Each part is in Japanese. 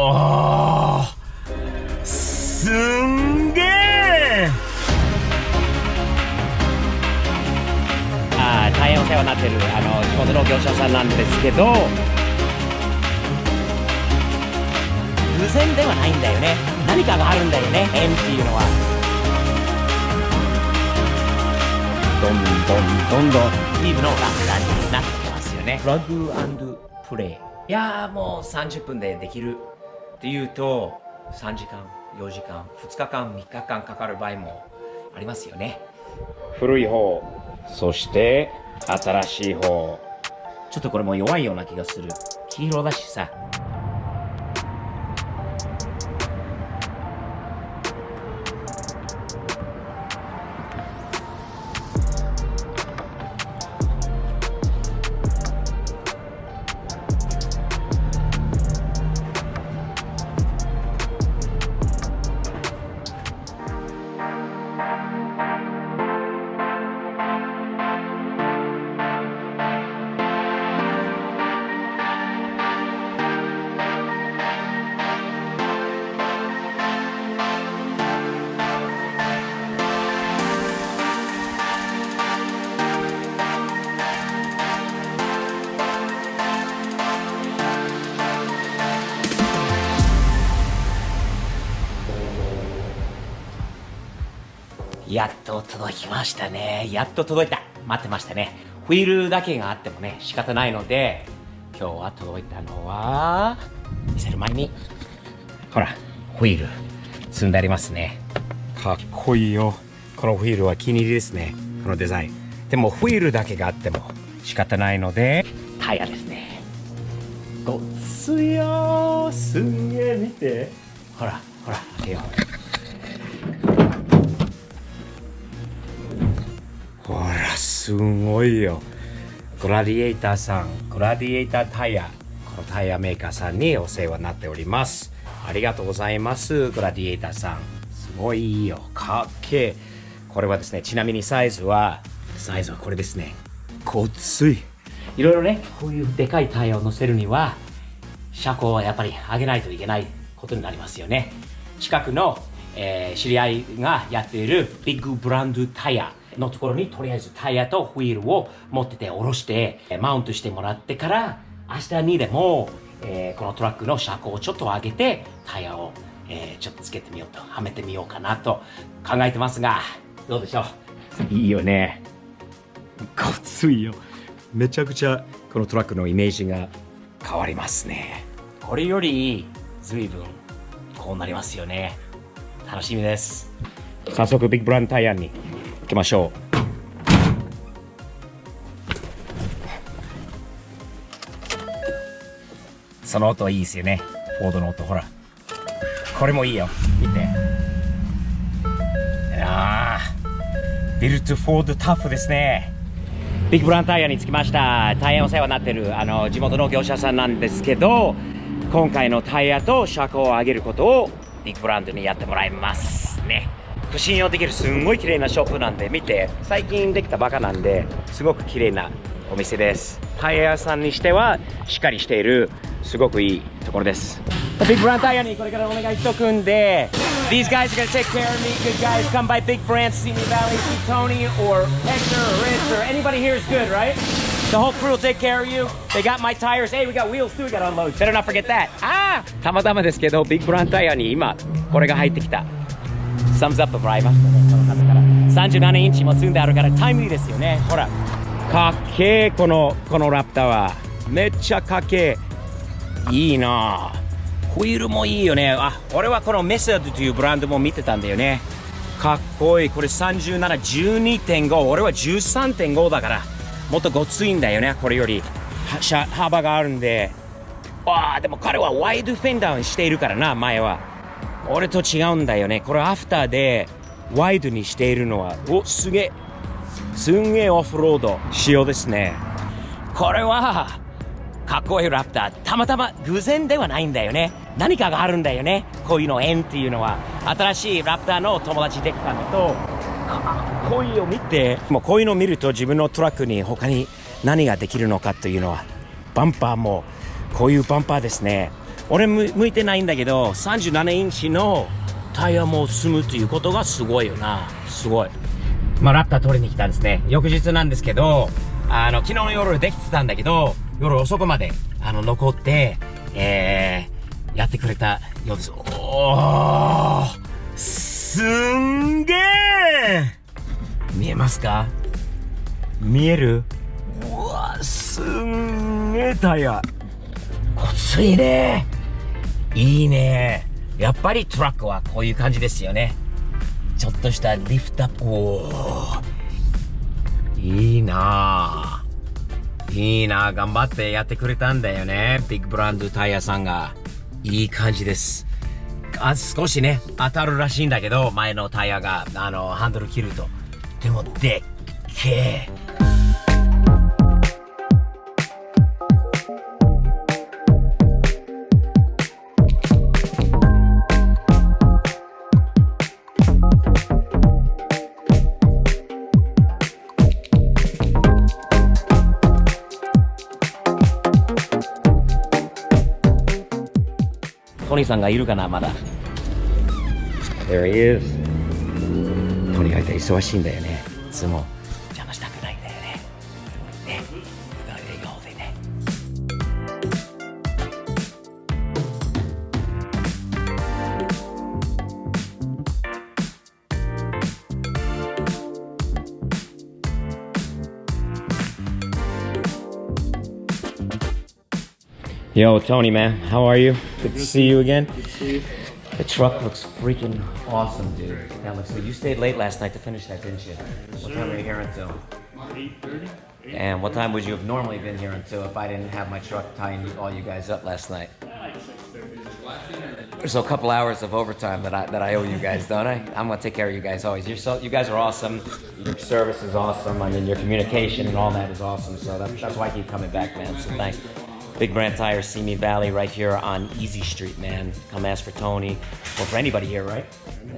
おー、すんげー。大変お世話になってる地元の業者さんなんですけど、偶然ではないんだよね。何かがあるんだよね、縁っていうのは。どんどんリブのラップになってきますよね。プラグ&プレイ。いやー、もう30分でできるっていうと3時間4時間2日間3日間かかる場合もありますよね。古い方、そして新しい方。ちょっとこれも弱いような気がする。黄色だしさ。やっと届きましたね。やっと届いた。待ってましたね。ホイールだけがあってもね、仕方ないので、今日は届いたのは、見せる前に、ほら、ホイール、積んでありますね。かっこいいよ。このホイールは気に入りですね。このデザイン。でも、ホイールだけがあっても仕方ないので、タイヤですね。ごっついよー。すんげえ見て。ほら、開けよう。ほら、すごいよ。グラディエーターさん、グラディエータータイヤ。このタイヤメーカーさんにお世話になっております。ありがとうございます、グラディエーターさん。すごいいいよ。かっけえ。これはですね、ちなみにサイズはこれですね。ごっつい。いろいろね、こういうでかいタイヤを乗せるには、車高はやっぱり上げないといけないことになりますよね。近くの、知り合いがやっているビッグブランドタイヤのところにとりあえずタイヤとホイールを持ってて下ろしてマウントしてもらってから明日にでも、このトラックの車高をちょっと上げてタイヤを、ちょっとつけてみようとはめてみようかなと考えてますが、どうでしょう。いいよね。ごついよ。めちゃくちゃこのトラックのイメージが変わりますね。これより随分こうなりますよね。楽しみです。早速ビッグブランドタイヤに行きましょう。その音いいですよね。フォードの音。ほら、これもいいよ。見て。ビルトフォードタフですね。ビッグブランドタイヤに着きました。大変お世話になってる地元の業者さんなんですけど、今回のタイヤと車高を上げることをビッグブランドにやってもらいますね。信用できるすんごい綺麗なショップなんで、見て、最近できたばかなんですごく綺麗なお店です。タイヤ屋さんにしてはしっかりしているすごくいいところです。ビッグブランドタイヤにこれからお願いしとくんで、These guys are gonna take care of me. Good guys, come by Big Brands, Simi Valley, see Tony or Hector or Rich or anybody here is good, right? The whole crew will take care of you. They got my tires. Hey, we got wheels too. We got unload. Better not forget that. たまたまですけど、ビッグブランドタイヤに今これが入ってきた。サムズアップもらいましたね。この方から37インチも積んであるからタイムリーですよね。ほら、かっけー。このラプターはめっちゃかっけー。いいな。ホイールもいいよね。俺はこのメソッドというブランドも見てたんだよね。かっこいい。これ37、12.5。俺は 13.5 だからもっとごついんだよね。これより幅があるんで。でも彼はワイドフェンダーにしているからな。前は俺と違うんだよね。これアフターでワイドにしているのはすげえオフロード仕様ですね。これはかっこいいラプター。たまたま偶然ではないんだよね。何かがあるんだよね。こういうの縁っていうのは。新しいラプターの友達できたのと、かっこいいよ。見て、もうこういうのを見ると自分のトラックに他に何ができるのかというのは、バンパーもこういうバンパーですね。俺向いてないんだけど37インチのタイヤも積むということがすごいよな。すごい。まあラプター取りに来たんですね。翌日なんですけど、昨日の夜できてたんだけど、夜遅くまで残って、やってくれたようです。おー、すんげー。見えますか？見える？うわ、すんげータイヤ。ごついね。いいね。やっぱりトラックはこういう感じですよね。ちょっとしたリフトアップ。おー、いいなぁ。いいなぁ。頑張ってやってくれたんだよね。ビッグブランドタイヤさんが。いい感じです。少しね、当たるらしいんだけど、前のタイヤが、ハンドル切ると。でも、でっけえ。トニーさんがいるかな、まだ。There he is. トニーがいたら忙しいんだよね。いつも邪魔したくないんだよね。ね、笑顔でね。Yo, Tony, man, how are you? Good to see you again. The truck looks freaking awesome, dude. That looks good. You stayed late last night to finish that, didn't you? What time were you here until? 8:30. And what time would you have normally been here until if I didn't have my truck tying all you guys up last night? So a couple hours of overtime that I owe you guys, don't I? I'm gonna take care of you guys always. You guys are awesome. Your service is awesome. I mean, your communication and all that is awesome. So that's why I keep coming back, man. So thanks. Big Brand Tires, Simi Valley, right here on Easy Street, man. Come ask for Tony, or for anybody here, right?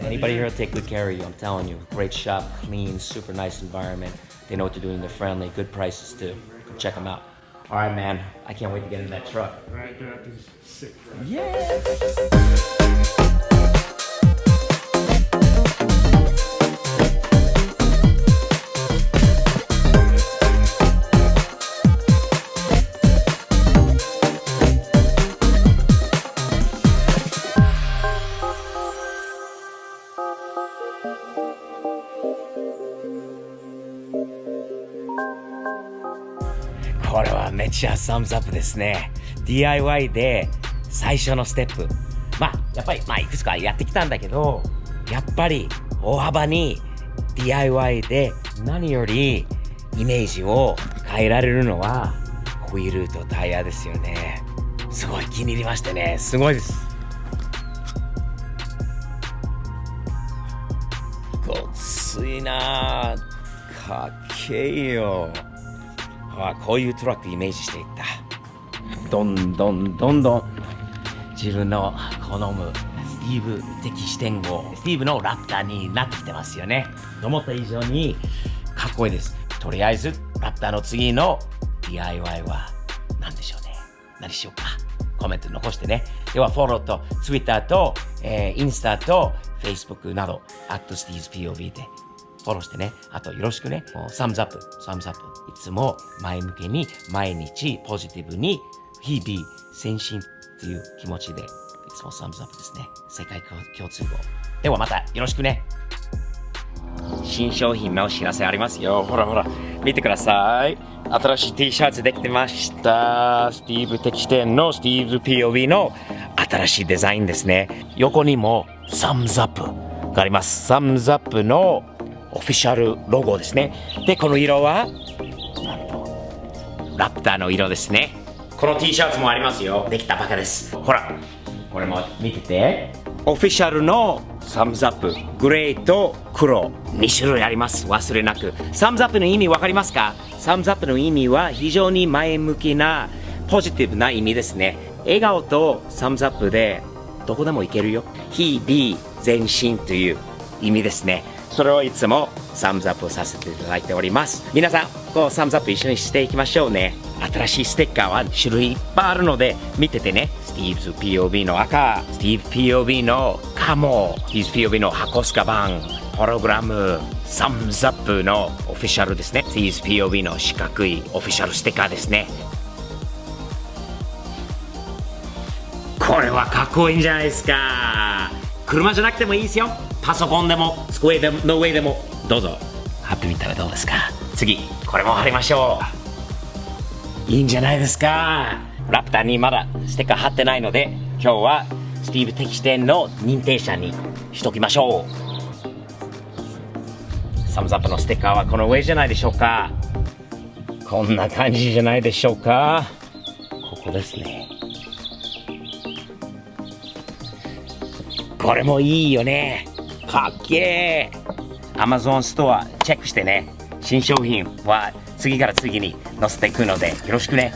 Anybody here will take good care of you, I'm telling you. Great shop, clean, super nice environment. They know what they're doing, they're friendly, good prices too. Go check them out. All right, man, I can't wait to get in that truck. Right there after 6. Yeah! これはめっちゃサムズアップですね。DIY で最初のステップ。やっぱりいくつかやってきたんだけど、やっぱり大幅に DIY で何よりイメージを変えられるのはホイールとタイヤですよね。すごい気に入りましたね。すごいです。ごついなぁ。かっけえよ。こういうトラックイメージしていった。どんどん自分の好むスティーブ的視点をスティーブのラプターになってきてますよね。思った以上にかっこいいです。とりあえずラプターの次の DIY は何でしょうね。何しようか。コメント残してね。ではフォローと Twitter と、インスタと Facebook など@Steve'sPOV でフォローしてね。あとよろしくね。サムズアップ。いつも前向きに、毎日ポジティブに、日々前進という気持ちで、いつもサムズアップですね。世界共通語。ではまたよろしくね。新商品のお知らせありますよ。ほら、見てください。新しい T シャツできてました。スティーブ的視点のスティーブ POV の新しいデザインですね。横にもサムズアップがあります。サムズアップのオフィシャルロゴですね。で、この色はなんとラプターの色ですね。この T シャツもありますよ。できたばかです。ほら、これも見てて。オフィシャルのサムズアップ、グレーと黒、2種類あります。忘れなく。サムズアップの意味わかりますか？サムズアップの意味は非常に前向きなポジティブな意味ですね。笑顔とサムズアップでどこでもいけるよ。日々前進という意味ですね。それをいつもサムズアップさせていただいております。皆さん、サムズアップ一緒にしていきましょうね。新しいステッカーは種類いっぱいあるので見ててね。ススティーブズ POV の赤、スティーブ POV のカモ、スティーブ POV の箱スカバン、ホログラム、サムズアップのオフィシャルですね。スティーブ POV の四角いオフィシャルステッカーですね。これはかっこいいんじゃないですか。車じゃなくてもいいですよ。パソコンでも机の上でもどうぞ貼ってみたらどうですか。次これも貼りましょう。いいんじゃないですか。ラプターにまだステッカー貼ってないので、今日はスティーブ敵視点の認定者にしときましょう。サムズアップのステッカーはこの上じゃないでしょうか。こんな感じじゃないでしょうか。ここですね。これもいいよね。かっけー。Amazon ストアチェックしてね。新商品は次から次に載せていくのでよろしくね。